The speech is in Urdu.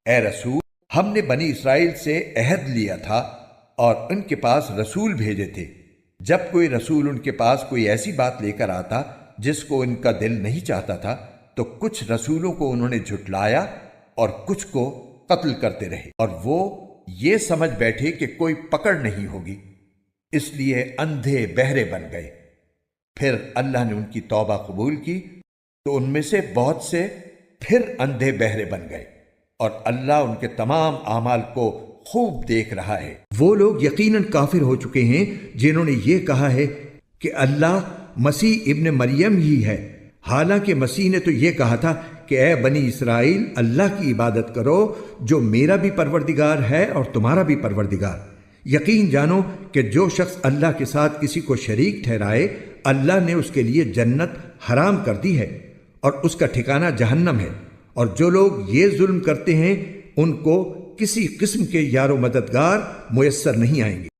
اے رسول، ہم نے بنی اسرائیل سے عہد لیا تھا اور ان کے پاس رسول بھیجے تھے۔ جب کوئی رسول ان کے پاس کوئی ایسی بات لے کر آتا جس کو ان کا دل نہیں چاہتا تھا تو کچھ رسولوں کو انہوں نے جھٹلایا اور کچھ کو قتل کرتے رہے، اور وہ یہ سمجھ بیٹھے کہ کوئی پکڑ نہیں ہوگی، اس لیے اندھے بہرے بن گئے۔ پھر اللہ نے ان کی توبہ قبول کی تو ان میں سے بہت سے پھر اندھے بہرے بن گئے، اور اللہ ان کے تمام اعمال کو خوب دیکھ رہا ہے۔ وہ لوگ یقیناً کافر ہو چکے ہیں جنہوں نے یہ کہا ہے کہ اللہ مسیح ابن مریم ہی ہے، حالانکہ مسیح نے تو یہ کہا تھا کہ اے بنی اسرائیل، اللہ کی عبادت کرو جو میرا بھی پروردگار ہے اور تمہارا بھی پروردگار۔ یقین جانو کہ جو شخص اللہ کے ساتھ کسی کو شریک ٹھہرائے، اللہ نے اس کے لیے جنت حرام کر دی ہے اور اس کا ٹھکانہ جہنم ہے، اور جو لوگ یہ ظلم کرتے ہیں ان کو کسی قسم کے یار و مددگار میسر نہیں آئیں گے۔